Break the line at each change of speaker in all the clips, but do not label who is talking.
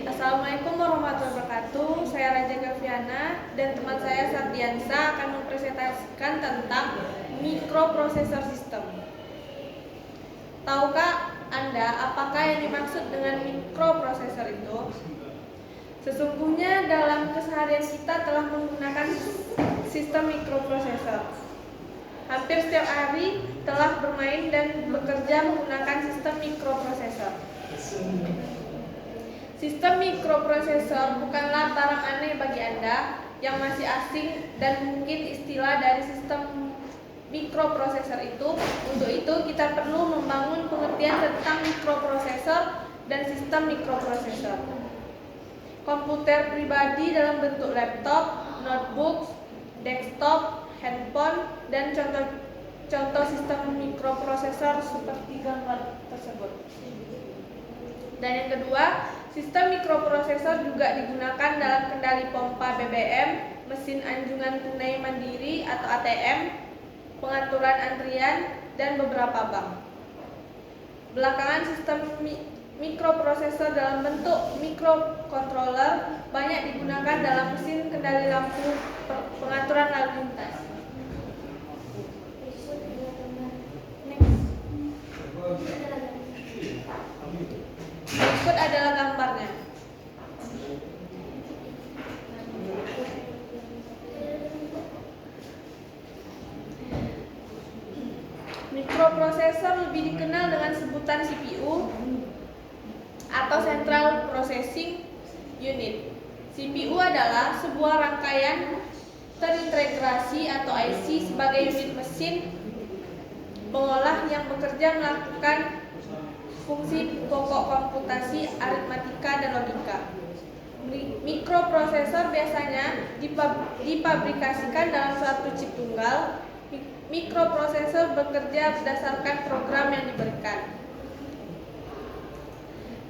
Assalamualaikum warahmatullahi wabarakatuh. Saya Raja Gaviana dan teman saya Sardiansa akan mempresentasikan tentang mikroprosesor sistem. Tahukah Anda apakah yang dimaksud dengan mikroprosesor itu? Sesungguhnya dalam keseharian kita telah menggunakan sistem mikroprosesor. Hampir setiap hari telah bermain dan bekerja menggunakan sistem mikroprosesor. Sistem mikroprosesor bukanlah barang aneh bagi Anda yang masih asing dan mungkin istilah dari sistem mikroprosesor itu. Untuk itu kita perlu membangun pengertian tentang mikroprosesor dan sistem mikroprosesor. Komputer pribadi dalam bentuk laptop, notebook, desktop, handphone, dan contoh sistem mikroprosesor seperti gambar tersebut. Dan yang kedua, sistem mikroprosesor juga digunakan dalam kendali pompa BBM, mesin anjungan tunai mandiri atau ATM, pengaturan antrian, dan beberapa bank. Belakangan sistem mikroprosesor dalam bentuk microcontroller banyak digunakan dalam mesin kendali lampu pengaturan lalu lintas. Berikut adalah gambarnya. Mikroprosesor lebih dikenal dengan sebutan CPU atau Central Processing Unit. CPU adalah sebuah rangkaian terintegrasi atau IC sebagai unit mesin pengolah yang bekerja melakukan fungsi pokok komputasi, aritmatika, dan logika. Mikroprosesor biasanya dipabrikasikan dalam suatu chip tunggal. Mikroprosesor bekerja berdasarkan program yang diberikan.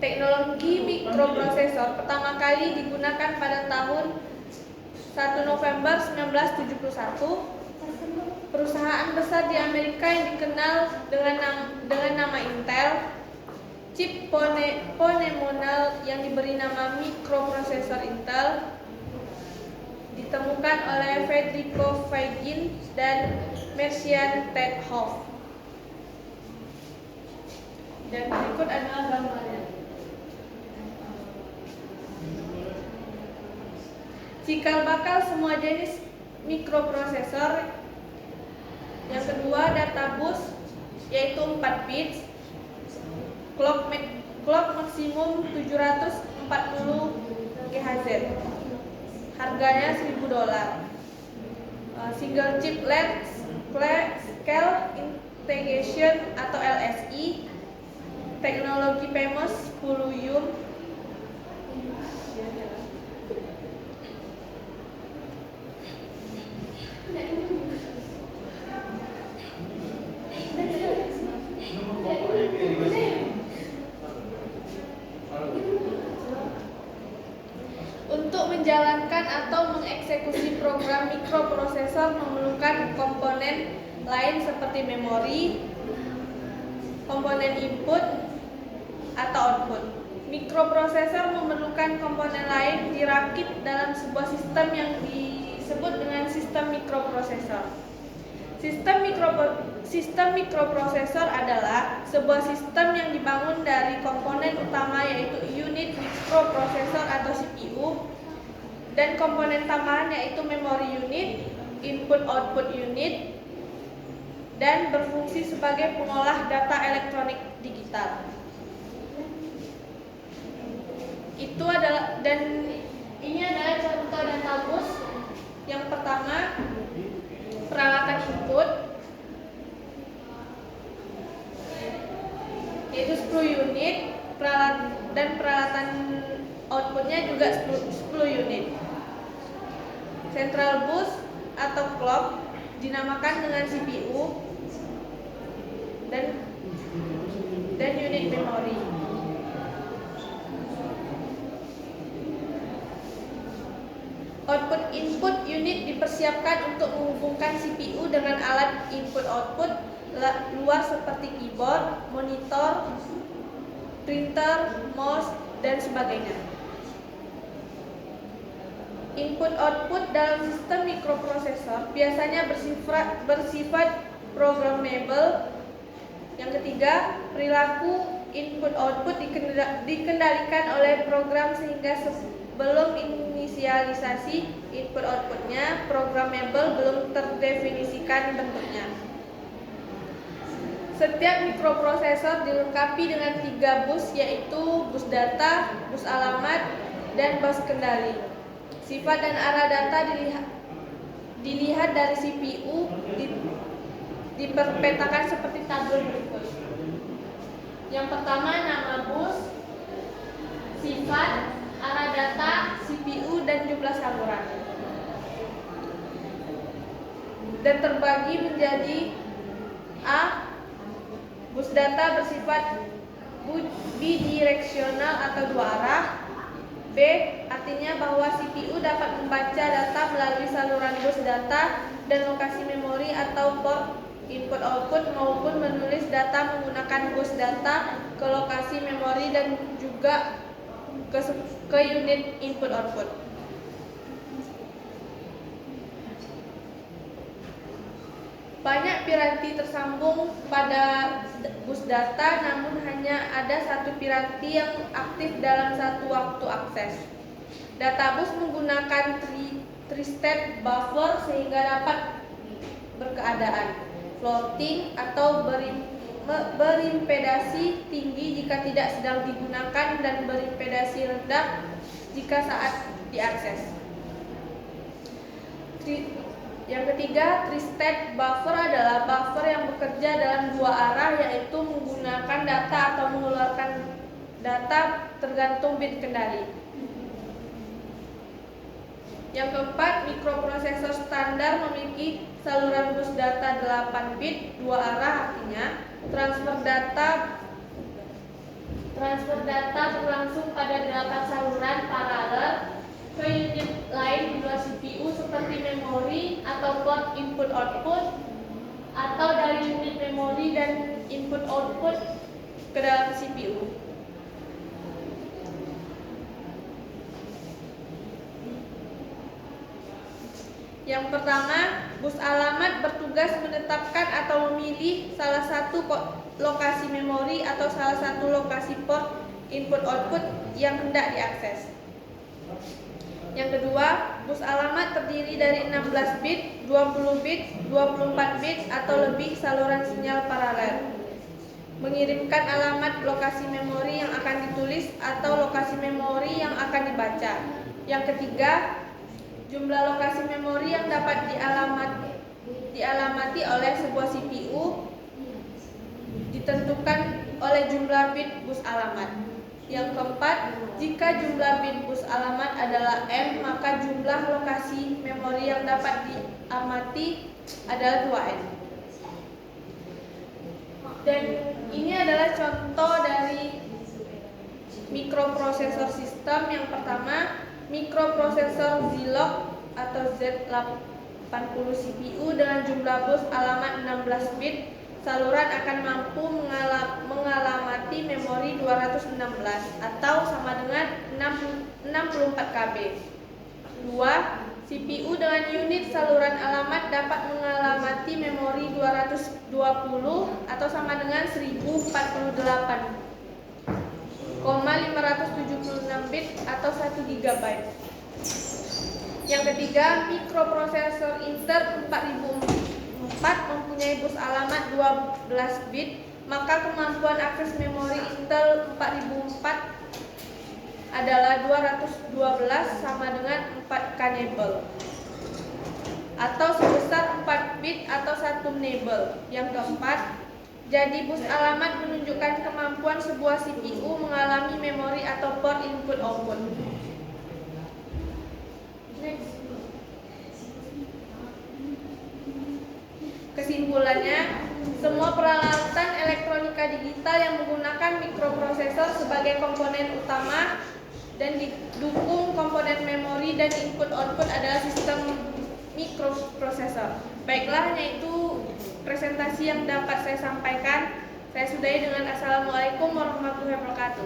Teknologi mikroprosesor pertama kali digunakan pada tahun 1 November 1971. Perusahaan besar di Amerika yang dikenal dengan nama Intel. Chip phenomenal yang diberi nama mikroprosesor Intel ditemukan oleh Federico Faggin dan Marcian Ted Hoff. Dan berikut adalah gambarnya. Cikal bakal semua jenis mikroprosesor. Yang kedua, data bus yaitu 4 bits. Clock maksimum 740 GHz. Harganya $1.000. Single chip LED scale integration atau LSI. Teknologi PMOS 10 ohm. Untuk menjalankan atau mengeksekusi program mikroprosesor memerlukan komponen lain seperti memori, komponen input atau output. Mikroprosesor memerlukan komponen lain dirakit dalam sebuah sistem yang disebut dengan sistem mikroprosesor. Sistem mikroprosesor adalah sebuah sistem yang dibangun dari komponen utama yaitu unit mikroprosesor atau CPU dan komponen tambahan yaitu memori unit, input-output unit, dan berfungsi sebagai pengolah data elektronik digital. Ini adalah contoh data bus. Yang pertama, peralatan input yaitu 10 unit, dan peralatan outputnya juga 10 unit. Central bus atau clock dinamakan dengan CPU dan unit memori. Output input unit dipersiapkan untuk menghubungkan CPU dengan alat input output luar seperti keyboard, monitor, printer, mouse, dan sebagainya. Input-output dalam sistem mikroprosesor biasanya bersifat programmable. Yang ketiga, perilaku input-output dikendalikan oleh program sehingga sebelum inisialisasi input-outputnya, programmable belum terdefinisikan bentuknya. Setiap mikroprosesor dilengkapi dengan 3 bus, yaitu bus data, bus alamat, dan bus kendali. Sifat dan arah data dilihat dari CPU diperpetakan seperti tabel berikut. Yang pertama, nama bus, sifat, arah data, CPU, dan jumlah saluran. Dan terbagi menjadi A. Bus data bersifat bidireksional atau 2 arah. B. Artinya bahwa CPU dapat membaca data melalui saluran bus data dan lokasi memori atau port input-output, maupun menulis data menggunakan bus data ke lokasi memori dan juga ke unit input-output. Banyak piranti tersambung pada bus data, namun hanya ada satu piranti yang aktif dalam satu waktu akses. Databus menggunakan tri-step buffer sehingga dapat berkeadaan floating atau berimpedasi tinggi jika tidak sedang digunakan dan berimpedasi rendah jika saat diakses. Yang ketiga, tri-step buffer adalah buffer yang bekerja dalam 2 arah, yaitu menggunakan data atau mengeluarkan data tergantung bit kendali. Yang keempat, mikroprosesor standar memiliki saluran bus data 8 bit 2 arah, artinya transfer data berlangsung pada 8 saluran paralel ke unit lain di luar CPU seperti memori atau port input-output, atau dari unit memori dan input-output ke dalam CPU. Yang pertama, bus alamat bertugas menetapkan atau memilih salah satu lokasi memori atau salah satu lokasi port input-output yang hendak diakses. Yang kedua, bus alamat terdiri dari 16 bit, 20 bit, 24 bit atau lebih saluran sinyal paralel. Mengirimkan alamat lokasi memori yang akan ditulis atau lokasi memori yang akan dibaca. Yang ketiga, jumlah lokasi memori yang dapat dialamati oleh sebuah CPU ditentukan oleh jumlah bit bus alamat. Yang keempat, jika jumlah bit bus alamat adalah M, maka jumlah lokasi memori yang dapat diamati adalah 2N. Dan ini adalah contoh dari mikroprosesor sistem. Yang pertama, mikroprosesor Zilog atau Z80 CPU dengan jumlah bus alamat 16 bit. Saluran akan mampu mengalamati memori 216 atau sama dengan 64 KB. 2. CPU dengan unit saluran alamat dapat mengalamati memori 220 atau sama dengan 1048,576 bit atau 1 GB. Yang ketiga, mikroprosesor Intel 4004 mempunyai bus alamat 12 bit, maka kemampuan akses memori Intel 4004 adalah 212 sama dengan 4 enable atau sebesar 4 bit atau 1 enable. Yang keempat, jadi bus alamat menunjukkan kemampuan sebuah CPU mengalami memori atau port input-output. Kesimpulannya, semua peralatan elektronika digital yang menggunakan mikroprosesor sebagai komponen utama dan didukung komponen memori dan input-output adalah sistem mikroprosesor. Baiklah, hanya itu presentasi yang dapat saya sampaikan. Saya sudahi dengan Assalamualaikum warahmatullahi wabarakatuh.